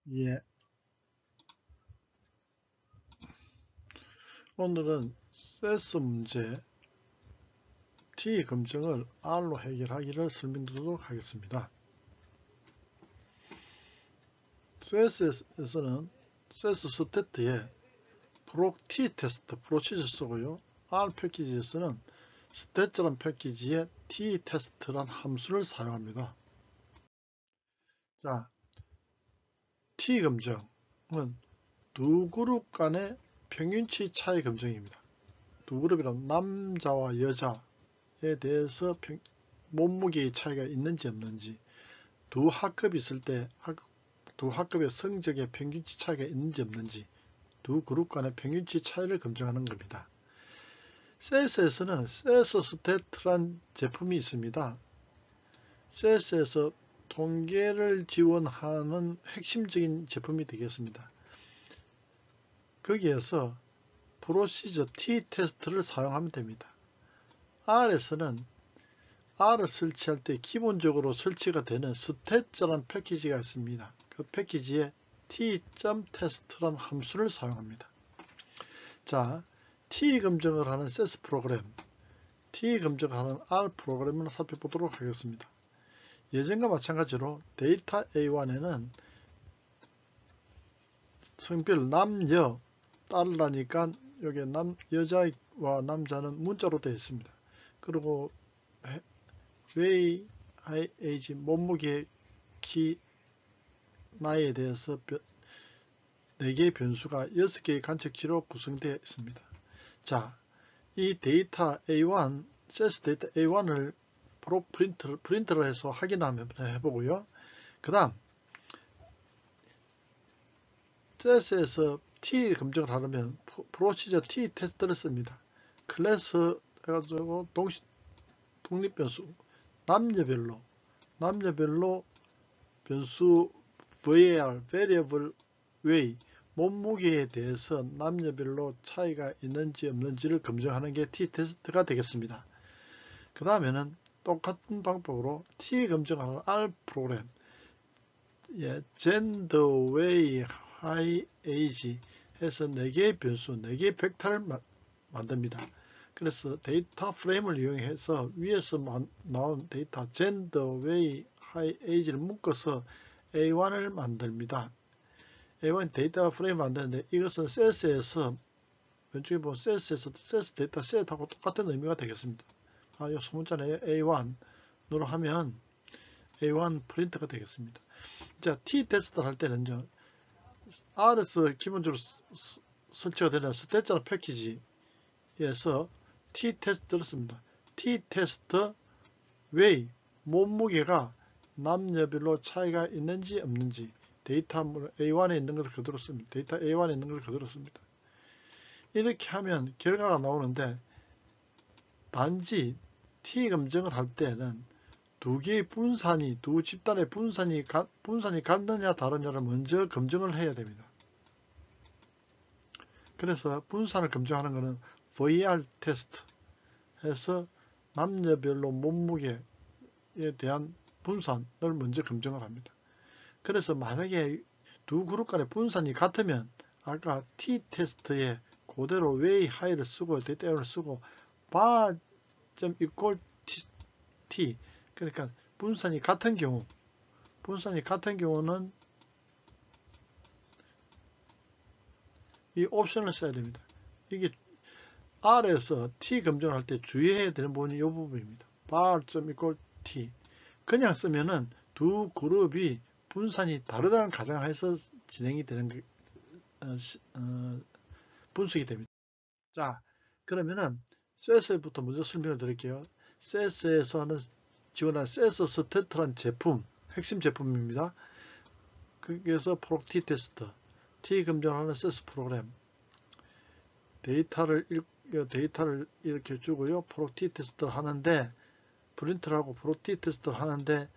예. 오늘은 세스 문제 T 검정을 R로 해결하기를 설명드리도록 하겠습니다. 세스에서는 세스 스태트에 프로 T 테스트 프로시저 쓰고요. R 패키지에서는 스태트란 패키지에 T 테스트란 함수를 사용합니다. 자, T 검정은 두 그룹 간의 평균치 차이 검정입니다. 두 그룹이란 남자와 여자에 대해서 몸무게의 차이가 있는지 없는지, 두 학급이 있을 때 두 학급의 성적의 평균치 차이가 있는지 없는지, 두 그룹 간의 평균치 차이를 검증하는 겁니다. 세스에서는 세스 스태트란 제품이 있습니다. 세스에서 통계를 지원하는 핵심적인 제품이 되겠습니다. 거기에서 프로시저 T 테스트를 사용하면 됩니다. R에서는 R을 설치할 때 기본적으로 설치가 되는 스태트라는 패키지가 있습니다. 그 패키지에 T.test라는 함수를 사용합니다. 자, T 검증을 하는 세스 프로그램, T 검증을 하는 R 프로그램을 살펴보도록 하겠습니다. 예전과 마찬가지로 데이터 A1에는 성별 남녀 따르라니까 여기 여자와 남자는 문자로 되어 있습니다. 그리고 weight, age, 몸무게, 키, 나이에 대해서 4개의 변수가 6개의 관측지로 구성되어 있습니다. 자, 이 데이터 A1, 세스 데이터 A1을 프린트를 해서 확인하면 해보고요. 그 다음 세스에서 T 검증을 하려면 프로시저 T 테스트를 씁니다. 클래스 해가지고 독립변수 남녀별로 변수 variable weight 몸무게에 대해서 남녀별로 차이가 있는지 없는지를 검증하는 게 T 테스트가 되겠습니다. 그 다음에는 똑같은 방법으로 T 검증하는 R 프로그램, gender, weight, height, age 해서 4개의 변수, 4개의 벡터를 만듭니다. 그래서 데이터 프레임을 이용해서 위에서 나온 데이터 gender, weight, height, age를 묶어서 A1을 만듭니다. A1 데이터 프레임 만드는데 이것은 세스에서 왼쪽에 보면 세스에서 세스 데이터 셋하고 똑같은 의미가 되겠습니다. 이 소문자는 A1으로 하면 A1 프린터가 되겠습니다. 자, T 테스트를 할 때는요, R에서 기본적으로 설치가 되는 스태트라는 패키지에서 T 테스트를 씁니다. T 테스트 weight 몸무게가 남녀별로 차이가 있는지 없는지 데이터 A1에 있는 걸 그대로 씁니다. 데이터 A1에 있는 걸 그대로 씁니다. 이렇게 하면 결과가 나오는데 단지 T 검증을 할 때는 두 개의 두 집단의 분산이 같느냐 다르냐를 먼저 검증을 해야 됩니다. 그래서 분산을 검증하는 것은 VR 테스트 해서 남녀별로 몸무게에 대한 분산을 먼저 검증을 합니다. 그래서 만약에 두 그룹 간의 분산이 같으면 아까 T 테스트에 그대로 weight, high를 쓰고 데이터를 쓰고 bar equal T 그러니까 분산이 같은 경우는 이 옵션을 써야 됩니다. 이게 R에서 T 검증을 할 때 주의해야 되는 부분이 이 부분입니다. bar equal T 그냥 쓰면은 두 그룹이 분산이 다르다는 가정하에서 진행이 되는 분석이 됩니다. 자, 그러면은 세스부터 먼저 설명을 드릴게요. 세스에서는 지원한 세스 스태트란 제품, 핵심 제품입니다. 거기에서 프로티 테스트, T 검증하는 세스 프로그램, 데이터를 이렇게 주고요. 프로티 테스트를 하는데 프린트를 하고 프로티 테스트를 하는데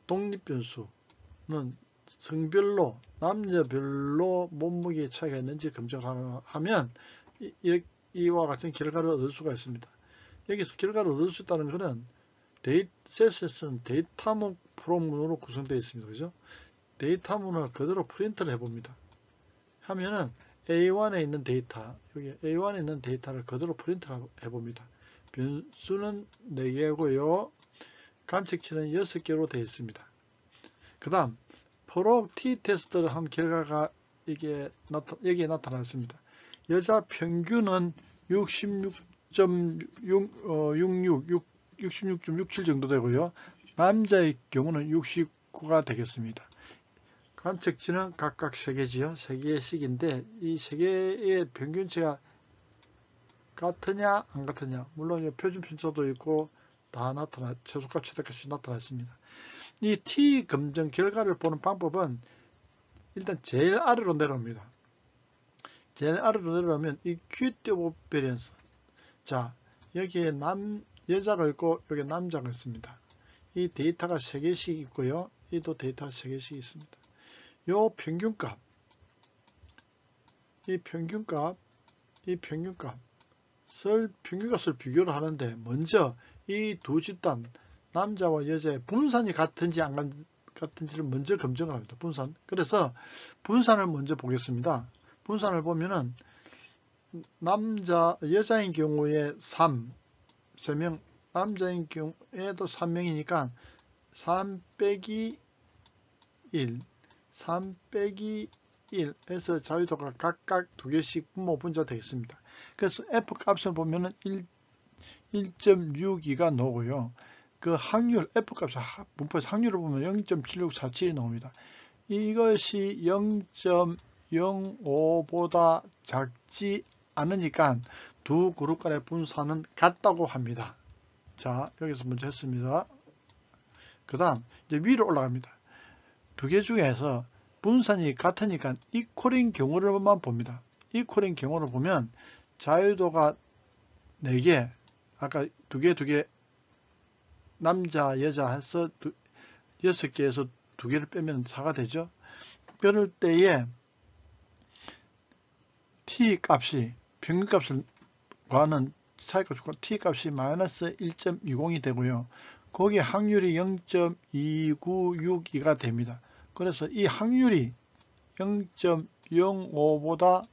독립 변수는 성별로 남녀별로 몸무게 차이가 있는지 검증을 하면 이와 같은 결과를 얻을 수가 있습니다. 여기서 결과를 얻을 수 있다는 것은 세스는 데이터목 프로문으로 구성되어 있습니다. 그죠? 데이터문을 그대로 프린트를 해봅니다. 하면은 A1에 있는 데이터, 여기 A1에 있는 데이터를 그대로 프린트를 해봅니다. 변수는 4개고요. 관측치는 6개로 되어 있습니다. 그 다음 프로그 T테스트를 한 결과가 여기에 나타났습니다. 여자 평균은 66.67 정도 되고요. 남자의 경우는 69가 되겠습니다. 관측치는 각각 3개지요. 3개씩인데 이 3개의 평균치가 같으냐 안 같으냐, 물론 표준 편차도 있고 다 최소값 최대값이 나타나 있습니다. 이 T 검정 결과를 보는 방법은 일단 제일 아래로 내려옵니다. 제일 아래로 내려오면 이 큐티 오브 베리언스, 자 여기에 여자가 있고 여기 남자가 있습니다. 이 데이터가 3개씩 있고요. 이도 데이터가 3개씩 있습니다. 요 평균값, 이 평균값을 비교를 하는데, 먼저 이 두 집단 남자와 여자의 분산이 같은지 안 같은지를 먼저 검증을 합니다. 분산. 그래서 분산을 먼저 보겠습니다. 분산을 보면은 여자인 경우에 3명, 남자인 경우에도 3명이니까 3 빼기 1, 3 빼기 1에서 자유도가 각각 2개씩 분모 분자 되겠습니다. 그래서 F 값을 보면은 1.62가 나오고요. 그 확률, F 값을 분포에서 확률을 보면 0.7647이 나옵니다. 이것이 0.05보다 작지 않으니까 두 그룹 간의 분산은 같다고 합니다. 자, 여기서 먼저 했습니다. 그 다음 이제 위로 올라갑니다. 두 개 중에서 분산이 같으니까 이퀄인 경우를만 봅니다. 이퀄인 경우를 보면 자유도가 4개, 아까 2개 남자 여자 해서 6개에서 2개를 빼면 4가 되죠. 그럴 때에 t 값이 평균값을 구하는 차이값과 t 값이 마이너스 1.20이 되고요. 거기에 확률이 0.2962가 됩니다. 그래서 이 확률이 0.05보다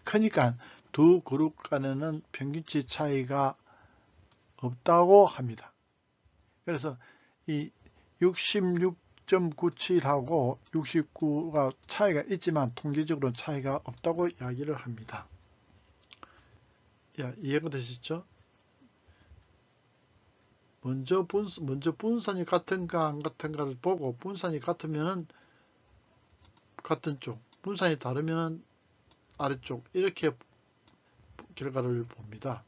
크니까 두 그룹 간에는 평균치 차이가 없다고 합니다. 그래서 이 66.97하고 69가 차이가 있지만 통계적으로 차이가 없다고 이야기를 합니다. 이해가 되시죠? 먼저 분산이 같은가 안 같은가를 보고, 분산이 같으면은 같은 쪽, 분산이 다르면은 아래쪽, 이렇게 결과를 봅니다.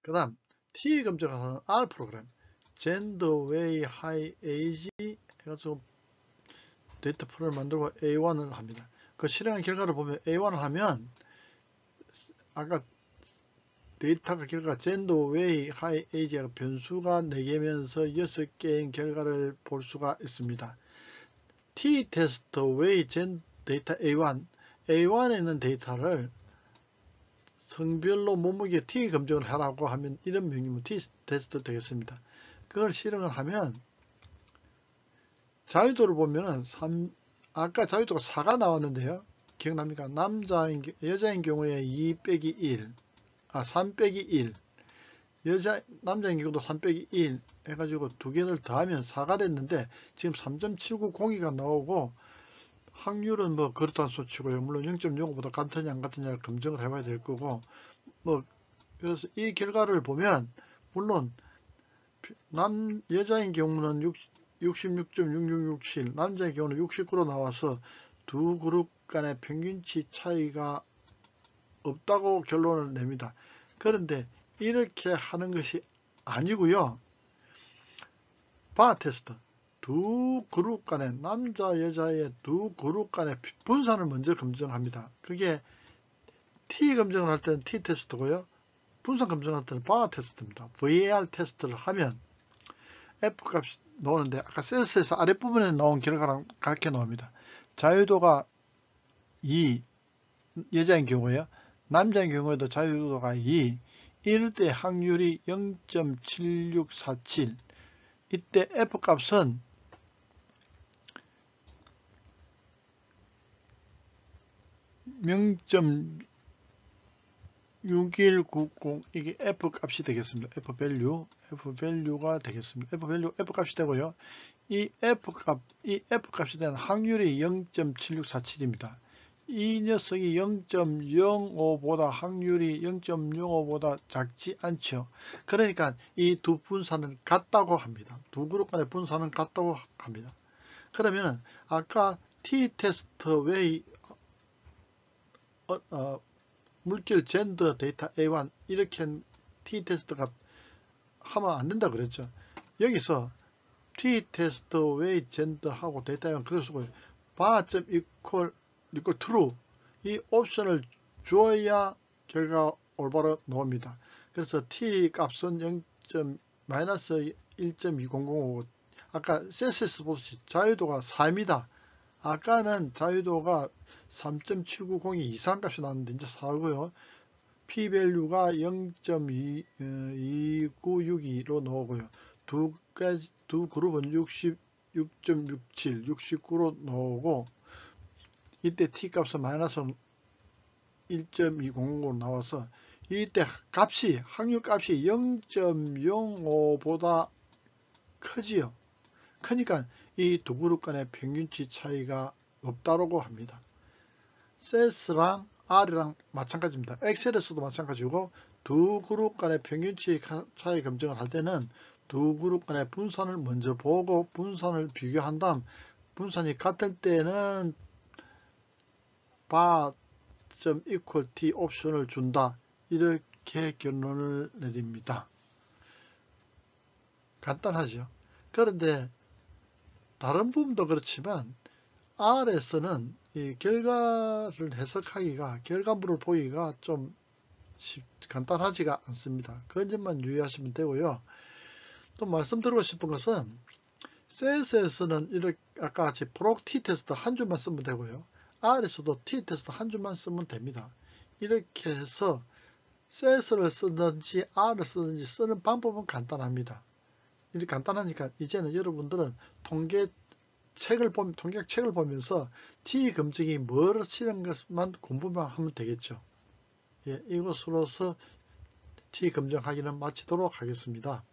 그 다음 T 검증하는 R 프로그램, Gender, Weight, Height, Age 해가지고 데이터 풀을 만들고 A1을 합니다. 그 실행한 결과를 보면 A1을 하면 아까 데이터가 결과가 Gender, Weight, Height, Age가 변수가 4개면서 6개인 결과를 볼 수가 있습니다. T 테스트, Weight, Gender 데이터 A1에 있는 데이터를 성별로 몸무게 T 검증을 하라고 하면 이런 명령문 T 테스트 되겠습니다. 그걸 실행을 하면 자유도를 보면은 아까 자유도가 4가 나왔는데요. 기억납니까? 여자인 경우에 2 빼기 1, 3 빼기 1, 남자인 경우도 3 빼기 1 해가지고 두 개를 더하면 4가 됐는데 지금 3.7902가 나오고, 확률은 뭐 그렇다는 소치고요. 물론 0.05보다 같으냐 안 같으냐를 검증을 해봐야 될 거고, 그래서 이 결과를 보면 물론 여자인 경우는 66.6667, 남자의 경우는 69로 나와서 두 그룹 간의 평균치 차이가 없다고 결론을 냅니다. 그런데 이렇게 하는 것이 아니고요. 바 테스트, 두 그룹 간의 남자 여자의 두 그룹 간의 분산을 먼저 검증합니다. 그게 T 검증을 할 때는 T 테스트고요. 분산 검증할 때는 바 테스트입니다. VAR 테스트를 하면 F 값이 나오는데, 아까 셀스에서 아랫부분에 나온 결과랑 같게 나옵니다. 자유도가 2, 여자인 경우에요. 남자인 경우에도 자유도가 2, 이럴 때 확률이 0.7647, 이때 f 값은 0.6190 이게 f 값이 되겠습니다. f 밸류가 되겠습니다. f 값이 되고요. 이 f 값에 대한 확률이 0.7647입니다. 이 녀석이 0.05보다 확률이 0.05보다 작지 않죠. 그러니까 이 두 분사는 같다고 합니다. 두 그룹 간의 분사는 같다고 합니다. 그러면 아까 t-테스트 외의 물질 젠더 데이터 A1 이렇게 t-테스트가 하면 안 된다 그랬죠. 여기서 t-테스트 외의 젠더하고 데이터 A1 그걸 쓰고 bar equal true 이 옵션을 줘야 결과가 올바로 나옵니다. 그래서 t 값은 마이너스 1.2005 아까 CSS 보듯이 자유도가 4입니다. 아까는 자유도가 3.790이 이상값이 나왔는데 이제 4고요. p-밸류가 0.2962로 나오고요. 두 그룹은 66.67, 69로 나오고 이때 t값은 마이너스 1.200으로 나와서 이때 확률값이 0.05보다 크지요. 그러니까 이 두 그룹 간의 평균치 차이가 없다라고 합니다. CS랑 R이랑 마찬가지입니다. 엑셀에서도 마찬가지고 두 그룹 간의 평균치 차이 검증을 할 때는 두 그룹 간의 분산을 먼저 보고 분산을 비교한 다음 분산이 같을 때는 bar.equal t 옵션을 준다. 이렇게 결론을 내립니다. 간단하죠. 그런데 다른 부분도 그렇지만 R에서는 이 결과를 해석하기가 결과물을 보기가 좀 간단하지가 않습니다. 그 점만 유의하시면 되고요. 또 말씀드리고 싶은 것은 CSS는 이렇게 아까 같이 프록 t-테스트 한 줄만 쓰면 되고요. R에서도 t-테스트 한 줄만 쓰면 됩니다. 이렇게 해서 CS를 쓰든지 R을 쓰든지 쓰는 방법은 간단합니다. 이렇게 간단하니까 이제는 여러분들은 통계책을 보면서 T 검증이 뭐라는 것만 공부만 하면 되겠죠. 예, 이것으로서 T 검증 하기는 마치도록 하겠습니다.